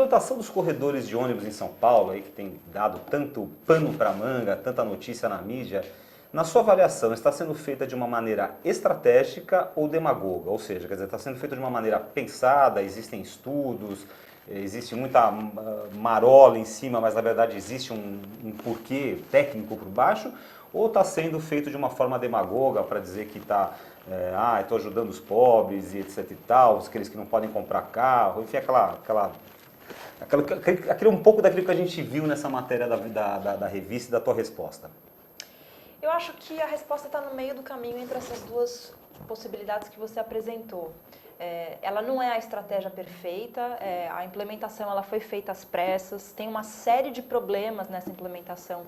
implantação dos corredores de ônibus em São Paulo, aí, que tem dado tanto pano para manga, tanta notícia na mídia, na sua avaliação, está sendo feita de uma maneira estratégica ou demagoga? Ou seja, quer dizer, está sendo feita de uma maneira pensada, existem estudos, existe muita marola em cima, mas na verdade existe um porquê técnico por baixo? Ou está sendo feito de uma forma demagoga para dizer que está, estou ajudando os pobres e etc e tal, aqueles que não podem comprar carro, enfim, aquele um pouco daquilo que a gente viu nessa matéria da revista e da tua resposta? Eu acho que a resposta está no meio do caminho entre essas duas possibilidades que você apresentou. Ela não é a estratégia perfeita, a implementação ela foi feita às pressas, tem uma série de problemas nessa implementação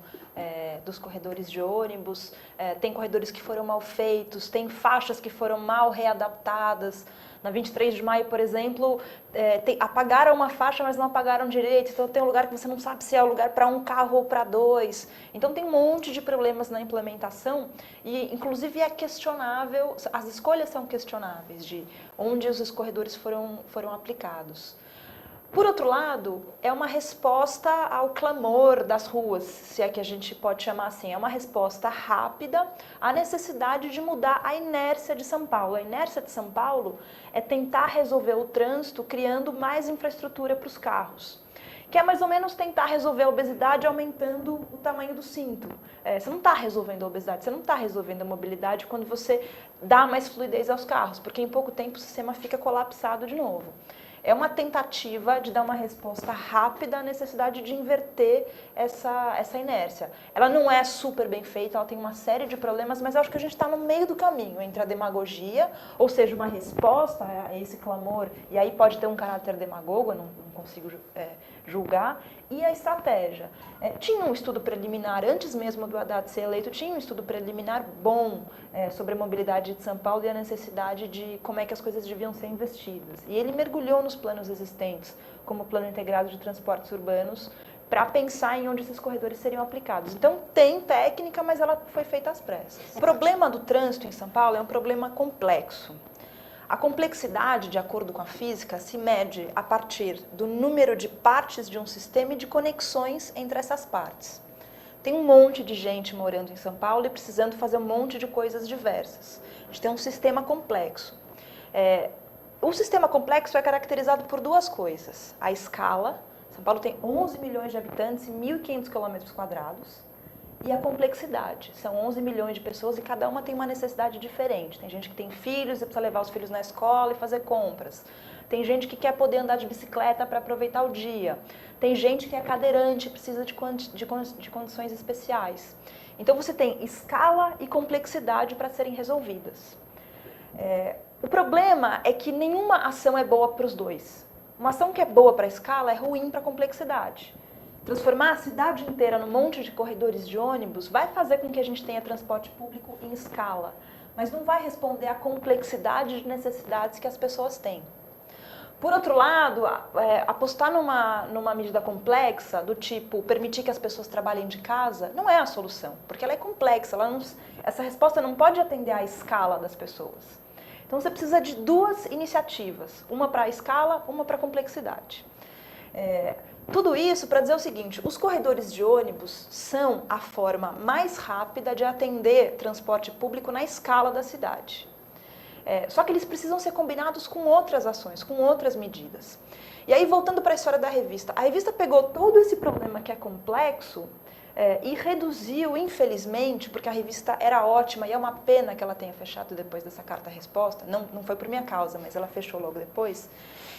dos corredores de ônibus, tem corredores que foram mal feitos, tem faixas que foram mal readaptadas. Na 23 de maio, por exemplo, apagaram uma faixa, mas não apagaram direito. Então tem um lugar que você não sabe se é o lugar para um carro ou para dois. Então tem um monte de problemas na implementação e, inclusive, é questionável, as escolhas são questionáveis de onde os corredores foram aplicados. Por outro lado, é uma resposta ao clamor das ruas, se é que a gente pode chamar assim. É uma resposta rápida à necessidade de mudar a inércia de São Paulo. A inércia de São Paulo é tentar resolver o trânsito criando mais infraestrutura para os carros, que é mais ou menos tentar resolver a obesidade aumentando o tamanho do cinto. Você não está resolvendo a obesidade, você não está resolvendo a mobilidade quando você dá mais fluidez aos carros, porque em pouco tempo o sistema fica colapsado de novo. É uma tentativa de dar uma resposta rápida à necessidade de inverter essa inércia. Ela não é super bem feita, ela tem uma série de problemas, mas eu acho que a gente está no meio do caminho entre a demagogia, ou seja, uma resposta a esse clamor, e aí pode ter um caráter demagogo, eu não consigo julgar, e a estratégia. Tinha um estudo preliminar, antes mesmo do Haddad ser eleito, tinha um estudo preliminar bom sobre a mobilidade de São Paulo e a necessidade de como é que as coisas deviam ser investidas. E ele mergulhou nos planos existentes, como o Plano Integrado de Transportes Urbanos, para pensar em onde esses corredores seriam aplicados. Então, tem técnica, mas ela foi feita às pressas. O problema do trânsito em São Paulo é um problema complexo. A complexidade, de acordo com a física, se mede a partir do número de partes de um sistema e de conexões entre essas partes. Tem um monte de gente morando em São Paulo e precisando fazer um monte de coisas diversas. A gente tem um sistema complexo. O sistema complexo é caracterizado por duas coisas. A escala, São Paulo tem 11 milhões de habitantes e 1.500 km². E a complexidade, são 11 milhões de pessoas e cada uma tem uma necessidade diferente. Tem gente que tem filhos e precisa levar os filhos na escola e fazer compras. Tem gente que quer poder andar de bicicleta para aproveitar o dia. Tem gente que é cadeirante e precisa de condições especiais. Então você tem escala e complexidade para serem resolvidas. O problema é que nenhuma ação é boa para os dois. Uma ação que é boa para a escala é ruim para a complexidade. Transformar a cidade inteira num monte de corredores de ônibus vai fazer com que a gente tenha transporte público em escala, mas não vai responder à complexidade de necessidades que as pessoas têm. Por outro lado, apostar numa medida complexa, do tipo permitir que as pessoas trabalhem de casa, não é a solução, porque ela é complexa, essa resposta não pode atender à escala das pessoas. Então você precisa de duas iniciativas, uma para a escala, uma para a complexidade. Tudo isso para dizer o seguinte, os corredores de ônibus são a forma mais rápida de atender transporte público na escala da cidade. Só que eles precisam ser combinados com outras ações, com outras medidas. E aí, voltando para a história da revista, a revista pegou todo esse problema que é complexo e reduziu, infelizmente, porque a revista era ótima e é uma pena que ela tenha fechado depois dessa carta-resposta, não foi por minha causa, mas ela fechou logo depois.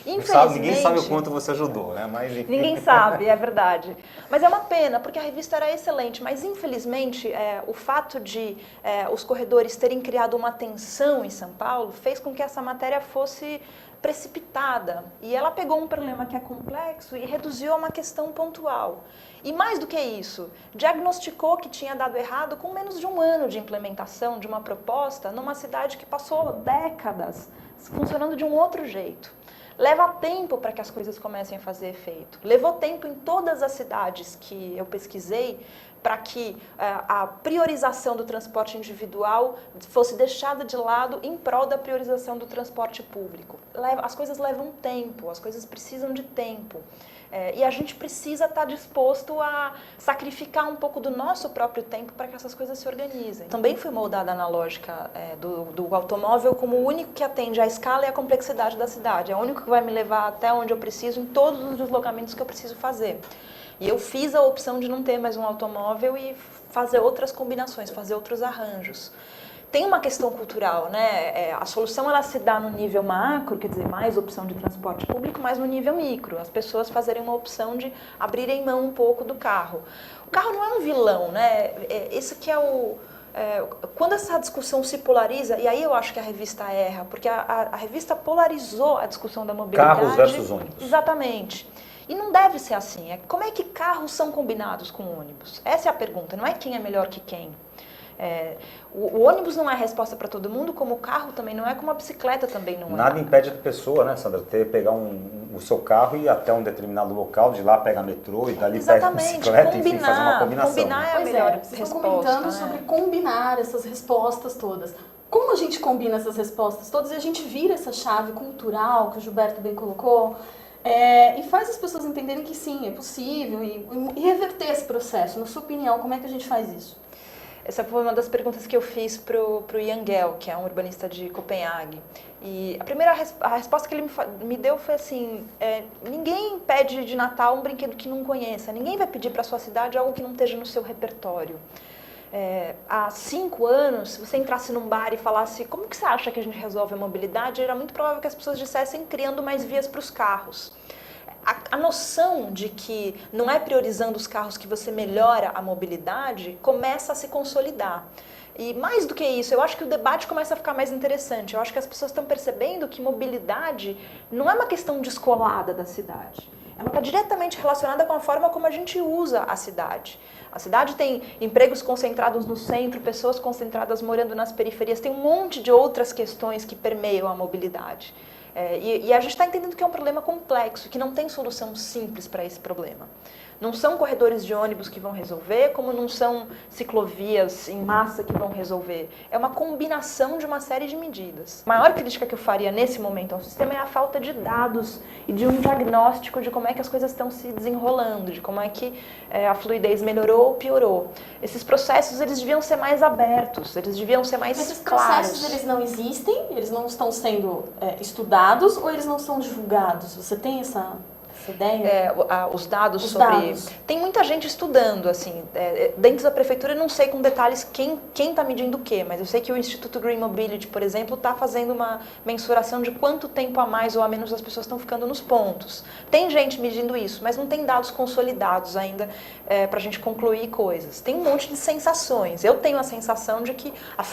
Ninguém sabe o quanto você ajudou, né? Mas, enfim. Ninguém sabe, é verdade. Mas é uma pena, porque a revista era excelente, mas infelizmente o fato de os corredores terem criado uma tensão em São Paulo fez com que essa matéria fosse precipitada. E ela pegou um problema que é complexo e reduziu a uma questão pontual. E mais do que isso, diagnosticou que tinha dado errado com menos de um ano de implementação de uma proposta numa cidade que passou décadas funcionando de um outro jeito. Leva tempo para que as coisas comecem a fazer efeito. Levou tempo em todas as cidades que eu pesquisei para que a priorização do transporte individual fosse deixada de lado em prol da priorização do transporte público. As coisas levam tempo, as coisas precisam de tempo. E a gente precisa estar disposto a sacrificar um pouco do nosso próprio tempo para que essas coisas se organizem. Também fui moldada na lógica do automóvel como o único que atende à escala e à complexidade da cidade. É o único que vai me levar até onde eu preciso, em todos os deslocamentos que eu preciso fazer. E eu fiz a opção de não ter mais um automóvel e fazer outras combinações, fazer outros arranjos. Tem uma questão cultural, né? A solução ela se dá no nível macro, quer dizer, mais opção de transporte público, mas no nível micro. As pessoas fazerem uma opção de abrirem mão um pouco do carro. O carro não é um vilão, né? Esse que é quando essa discussão se polariza, e aí eu acho que a revista erra, porque a revista polarizou a discussão da mobilidade. Carros versus ônibus. Exatamente. E não deve ser assim. Como é que carros são combinados com ônibus? Essa é a pergunta, não é quem é melhor que quem. O ônibus não é a resposta para todo mundo, como o carro também não é, como a bicicleta também não é. Nada impede a pessoa, né, Sandra, pegar o seu carro e ir até um determinado local, de lá pegar metrô e dali pega a bicicleta, enfim, fazer uma combinação. Combinar é a melhor vocês resposta. Estão comentando sobre combinar essas respostas todas. Como a gente combina essas respostas todas e a gente vira essa chave cultural que o Gilberto bem colocou, e faz as pessoas entenderem que sim, é possível e reverter esse processo. Na sua opinião, como é que a gente faz isso? Essa foi uma das perguntas que eu fiz pro Jan Gehl, que é um urbanista de Copenhague. E a resposta que ele me deu foi assim, ninguém pede de Natal um brinquedo que não conheça, ninguém vai pedir para sua cidade algo que não esteja no seu repertório. Há 5 anos, se você entrasse num bar e falasse como que você acha que a gente resolve a mobilidade, era muito provável que as pessoas dissessem criando mais vias para os carros. A noção de que não é priorizando os carros que você melhora a mobilidade começa a se consolidar. E mais do que isso, eu acho que o debate começa a ficar mais interessante. Eu acho que as pessoas estão percebendo que mobilidade não é uma questão descolada da cidade. Ela está diretamente relacionada com a forma como a gente usa a cidade. A cidade tem empregos concentrados no centro, pessoas concentradas morando nas periferias, tem um monte de outras questões que permeiam a mobilidade. E a gente está entendendo que é um problema complexo, que não tem solução simples para esse problema. Não são corredores de ônibus que vão resolver, como não são ciclovias em massa que vão resolver. É uma combinação de uma série de medidas. A maior crítica que eu faria nesse momento ao sistema é a falta de dados e de um diagnóstico de como é que as coisas estão se desenrolando, de como é que a fluidez melhorou ou piorou. Esses processos, eles deviam ser mais abertos, eles deviam ser mais claros. Esses processos, eles não existem, eles não estão sendo estudados ou eles não são divulgados? Você tem essa ideia? Os dados sobre... Tem muita gente estudando, assim, dentro da prefeitura eu não sei com detalhes quem está medindo o quê, mas eu sei que o Instituto Green Mobility, por exemplo, está fazendo uma mensuração de quanto tempo a mais ou a menos as pessoas estão ficando nos pontos. Tem gente medindo isso, mas não tem dados consolidados ainda para a gente concluir coisas. Tem um monte de sensações. Eu tenho a sensação de que a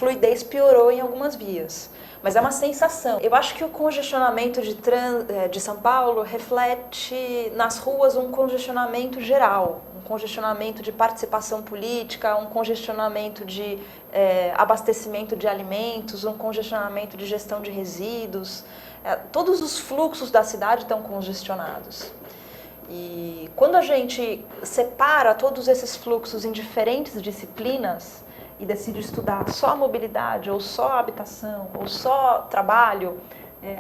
piorou em algumas vias. Mas é uma sensação. Eu acho que o congestionamento de São Paulo reflete nas ruas um congestionamento geral, um congestionamento de participação política, um congestionamento de abastecimento de alimentos, um congestionamento de gestão de resíduos. Todos os fluxos da cidade estão congestionados. E quando a gente separa todos esses fluxos em diferentes disciplinas, e decide estudar só a mobilidade, ou só a habitação, ou só trabalho,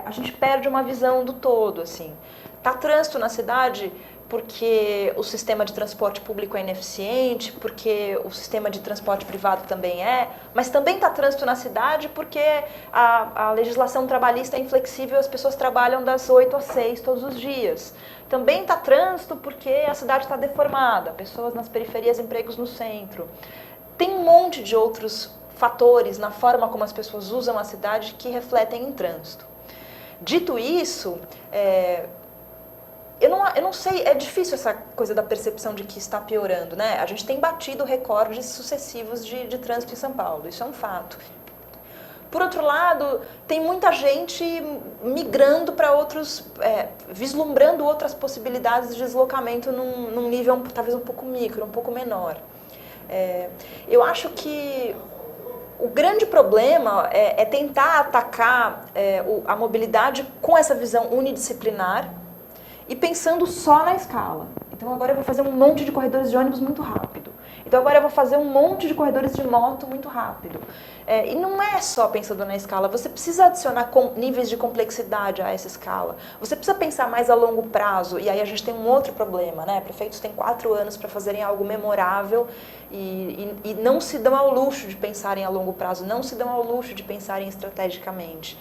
a gente perde uma visão do todo, assim. Tá trânsito na cidade porque o sistema de transporte público é ineficiente, porque o sistema de transporte privado também mas também tá trânsito na cidade porque a legislação trabalhista é inflexível, as pessoas trabalham das 8 às 6 todos os dias. Também tá trânsito porque a cidade está deformada, pessoas nas periferias, empregos no centro. Tem um monte de outros fatores na forma como as pessoas usam a cidade que refletem em trânsito. Dito isso, eu não sei, é difícil essa coisa da percepção de que está piorando, né? A gente tem batido recordes sucessivos de trânsito em São Paulo, isso é um fato. Por outro lado, tem muita gente migrando para outros, vislumbrando outras possibilidades de deslocamento num nível talvez um pouco micro, um pouco menor. Eu acho que o grande problema é tentar atacar a mobilidade com essa visão unidisciplinar e pensando só na escala. Então agora eu vou fazer um monte de corredores de ônibus muito rápido. Então agora eu vou fazer um monte de corredores de moto muito rápido. E não é só pensando na escala, você precisa adicionar níveis de complexidade a essa escala. Você precisa pensar mais a longo prazo, e aí a gente tem um outro problema, né? Prefeitos têm 4 anos para fazerem algo memorável e não se dão ao luxo de pensarem a longo prazo, não se dão ao luxo de pensarem estrategicamente.